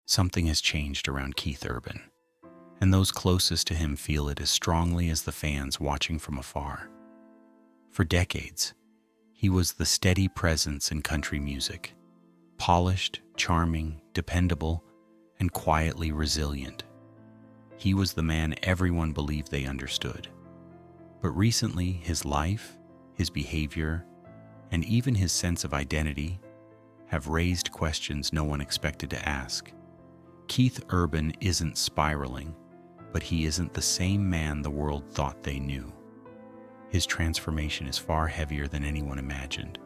Something has changed around Keith Urban, and those closest to him feel it as strongly as the fans watching from afar. For decades, he was the steady presence in country music, polished, charming, dependable, and quietly resilient. He was the man everyone believed they understood. But recently, his life, his behavior, and even his sense of identity have raised questions no one expected to ask. Keith Urban isn't spiraling, but he isn't the same man the world thought they knew. His transformation is far heavier than anyone imagined,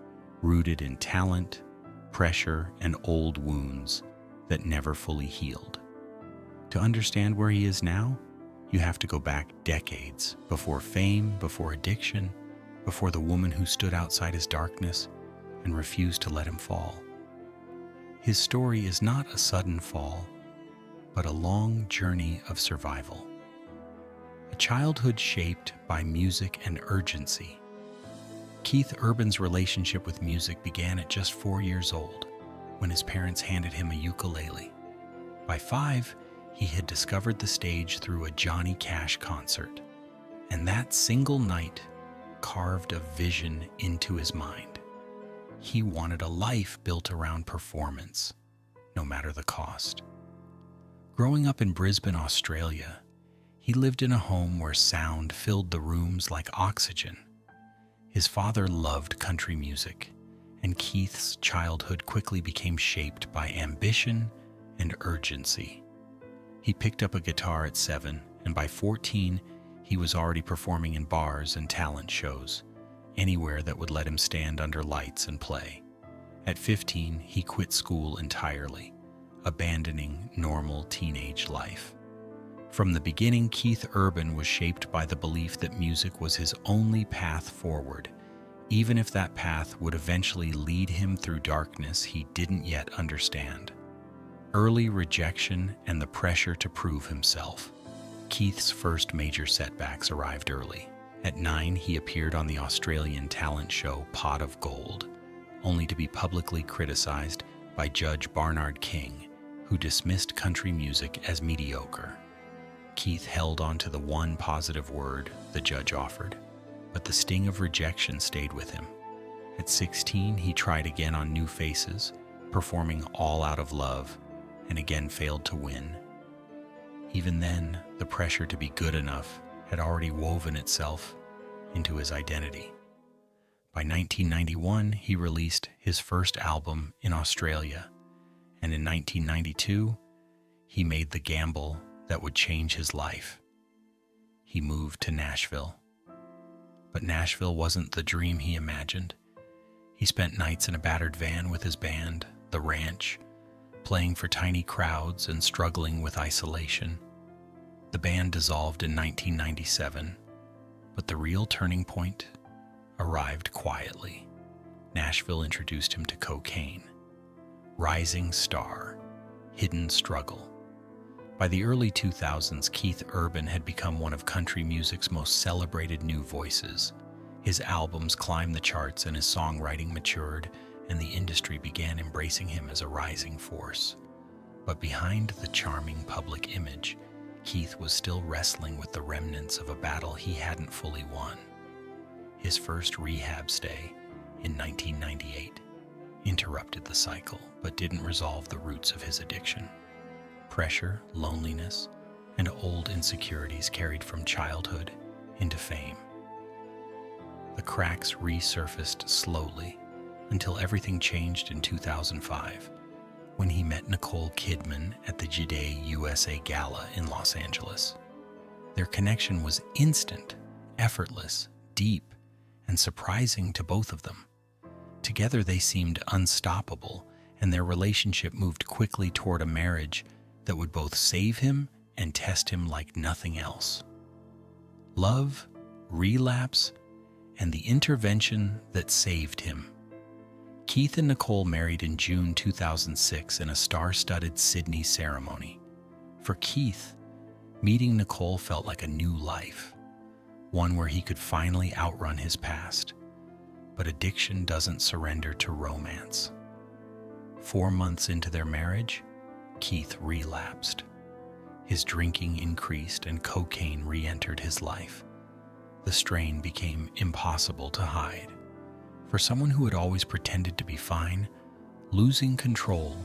rooted in talent, pressure, and old wounds that never fully healed. To understand where he is now, you have to go back decades, before fame, before addiction, before the woman who stood outside his darkness and refused to let him fall. His story is not a sudden fall, but a long journey of survival. A childhood shaped by music and urgency. Keith Urban's relationship with music began at just 4 years old, when his parents handed him a ukulele. By 5, he had discovered the stage through a Johnny Cash concert, and that single night carved a vision into his mind. He wanted a life built around performance, no matter the cost. Growing up in Brisbane, Australia, he lived in a home where sound filled the rooms like oxygen. His father loved country music, and Keith's childhood quickly became shaped by ambition and urgency. He picked up a guitar at 7, and by 14, he was already performing in bars and talent shows, anywhere that would let him stand under lights and play. At 15, he quit school entirely, abandoning normal teenage life. From the beginning, Keith Urban was shaped by the belief that music was his only path forward, even if that path would eventually lead him through darkness he didn't yet understand. Early rejection and the pressure to prove himself. Keith's first major setbacks arrived early. At 9, he appeared on the Australian talent show Pot of Gold, only to be publicly criticized by Judge Barnard King, who dismissed country music as mediocre. Keith held on to the one positive word the judge offered, but the sting of rejection stayed with him. At 16, he tried again on New Faces, performing All Out of Love, and again failed to win. Even then, the pressure to be good enough had already woven itself into his identity. By 1991, he released his first album in Australia, and in 1992, he made the gamble that would change his life. He moved to Nashville. But Nashville wasn't the dream he imagined. He spent nights in a battered van with his band, The Ranch, playing for tiny crowds and struggling with isolation. The band dissolved in 1997, but the real turning point arrived quietly. Nashville introduced him to cocaine. Rising star, hidden struggle. By the early 2000s, Keith Urban had become one of country music's most celebrated new voices. His albums climbed the charts and his songwriting matured, and the industry began embracing him as a rising force. But behind the charming public image, Keith was still wrestling with the remnants of a battle he hadn't fully won. His first rehab stay in 1998 interrupted the cycle, but didn't resolve the roots of his addiction. Pressure, loneliness, and old insecurities carried from childhood into fame. The cracks resurfaced slowly until everything changed in 2005 when he met Nicole Kidman at the Jide USA Gala in Los Angeles. Their connection was instant, effortless, deep, and surprising to both of them. Together they seemed unstoppable, and their relationship moved quickly toward a marriage that would both save him and test him like nothing else. Love, relapse, and the intervention that saved him. Keith and Nicole married in June 2006 in a star-studded Sydney ceremony. For Keith, meeting Nicole felt like a new life, one where he could finally outrun his past. But addiction doesn't surrender to romance. 4 months into their marriage, Keith relapsed. His drinking increased and cocaine re-entered his life. The strain became impossible to hide. For someone who had always pretended to be fine, losing control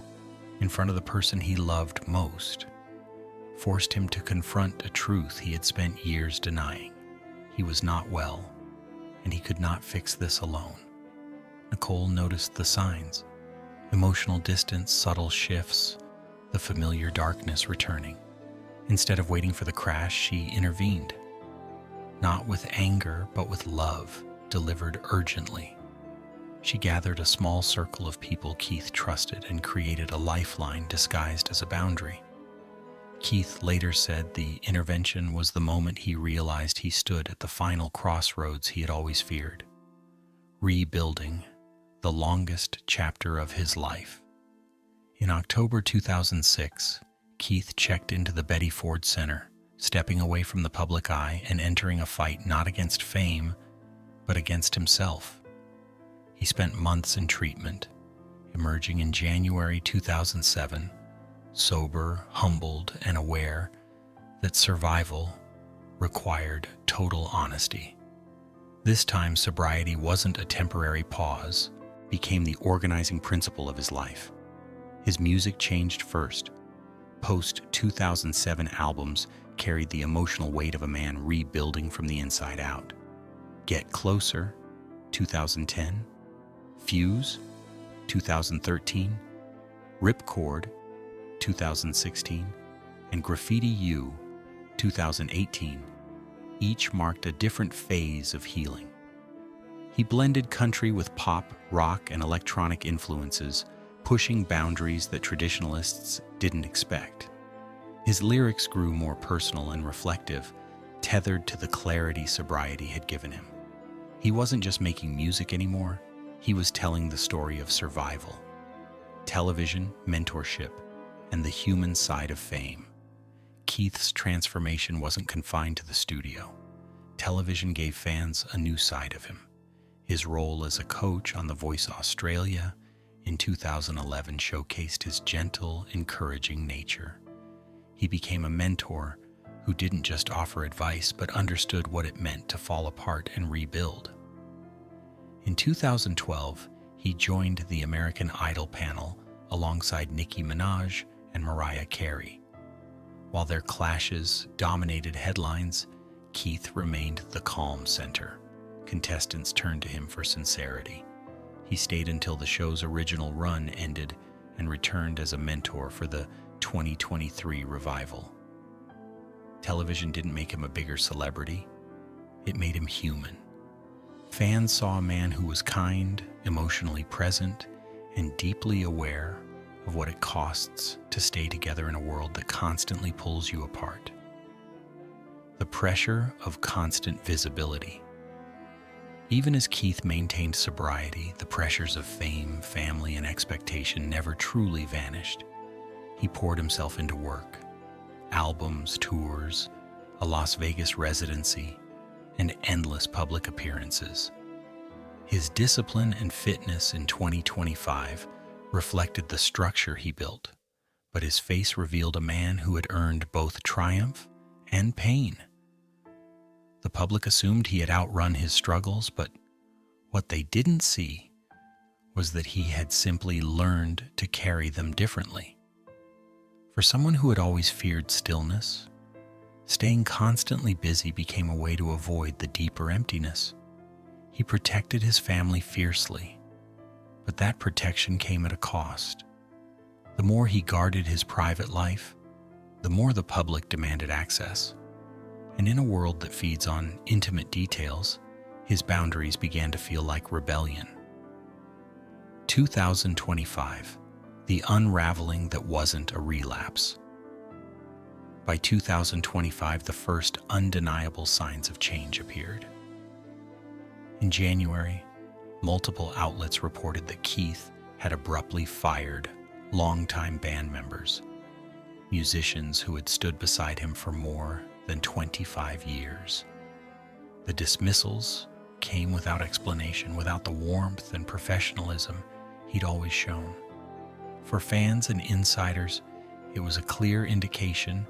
in front of the person he loved most forced him to confront a truth he had spent years denying. He was not well, and he could not fix this alone. Nicole noticed the signs: emotional distance, subtle shifts, the familiar darkness returning. Instead of waiting for the crash, she intervened. Not with anger, but with love, delivered urgently. She gathered a small circle of people Keith trusted and created a lifeline disguised as a boundary. Keith later said the intervention was the moment he realized he stood at the final crossroads he had always feared. Rebuilding, the longest chapter of his life. In October 2006, Keith checked into the Betty Ford Center, stepping away from the public eye and entering a fight not against fame, but against himself. He spent months in treatment, emerging in January 2007, sober, humbled, and aware that survival required total honesty. This time, sobriety wasn't a temporary pause, became the organizing principle of his life. His music changed first. Post-2007 albums carried the emotional weight of a man rebuilding from the inside out. Get Closer, 2010, Fuse, 2013, Ripcord, 2016, and Graffiti U, 2018, each marked a different phase of healing. He blended country with pop, rock, and electronic influences, pushing boundaries that traditionalists didn't expect. His lyrics grew more personal and reflective, tethered to the clarity sobriety had given him. He wasn't just making music anymore, he was telling the story of survival, television, mentorship, and the human side of fame. Keith's transformation wasn't confined to the studio. Television gave fans a new side of him. His role as a coach on The Voice Australia in 2011 showcased his gentle, encouraging nature. He became a mentor who didn't just offer advice but understood what it meant to fall apart and rebuild. In 2012, he joined the American Idol panel alongside Nicki Minaj and Mariah Carey. While their clashes dominated headlines, Keith remained the calm center. Contestants turned to him for sincerity. He stayed until the show's original run ended and returned as a mentor for the 2023 revival. Television didn't make him a bigger celebrity, it made him human. Fans saw a man who was kind, emotionally present, and deeply aware of what it costs to stay together in a world that constantly pulls you apart. The pressure of constant visibility. Even as Keith maintained sobriety, the pressures of fame, family, and expectation never truly vanished. He poured himself into work, albums, tours, a Las Vegas residency, and endless public appearances. His discipline and fitness in 2025 reflected the structure he built, but his face revealed a man who had earned both triumph and pain. The public assumed he had outrun his struggles, but what they didn't see was that he had simply learned to carry them differently. For someone who had always feared stillness, staying constantly busy became a way to avoid the deeper emptiness. He protected his family fiercely, but that protection came at a cost. The more he guarded his private life, the more the public demanded access. And in a world that feeds on intimate details, his boundaries began to feel like rebellion. 2025, the unraveling that wasn't a relapse. By 2025, the first undeniable signs of change appeared. In January, multiple outlets reported that Keith had abruptly fired longtime band members, musicians who had stood beside him for more than 25 years. The dismissals came without explanation, without the warmth and professionalism he'd always shown. For fans and insiders, It was a clear indication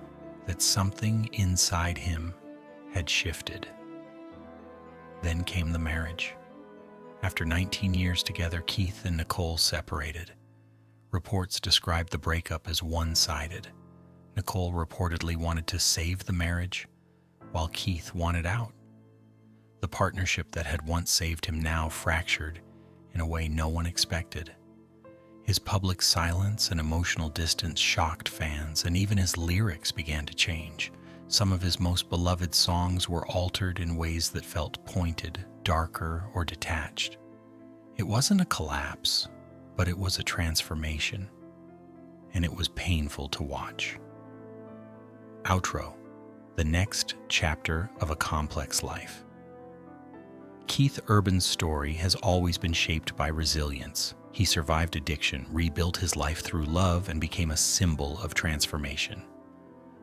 that something inside him had shifted. Then came the marriage. After 19 years together, Keith and Nicole separated. Reports described the breakup as one-sided. Nicole reportedly wanted to save the marriage, while Keith wanted out. The partnership that had once saved him now fractured in a way no one expected. His public silence and emotional distance shocked fans, and even his lyrics began to change. Some of his most beloved songs were altered in ways that felt pointed, darker, or detached. It wasn't a collapse, but it was a transformation, and it was painful to watch. Outro: the next chapter of a complex life. Keith Urban's story has always been shaped by resilience. He survived addiction, rebuilt his life through love, and became a symbol of transformation.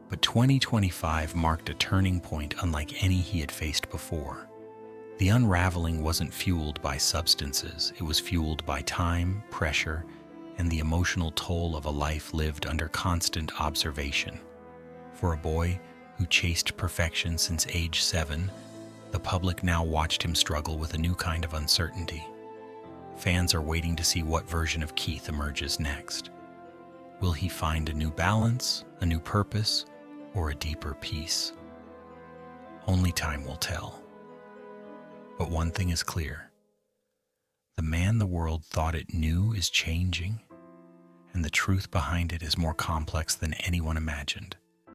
But 2025 marked a turning point unlike any he had faced before. The unraveling wasn't fueled by substances. It was fueled by time, pressure, and the emotional toll of a life lived under constant observation. For a boy who chased perfection since age 7, the public now watched him struggle with a new kind of uncertainty. Fans are waiting to see what version of Keith emerges next. Will he find a new balance, a new purpose, or a deeper peace? Only time will tell. But one thing is clear: the man the world thought it knew is changing, and the truth behind it is more complex than anyone imagined.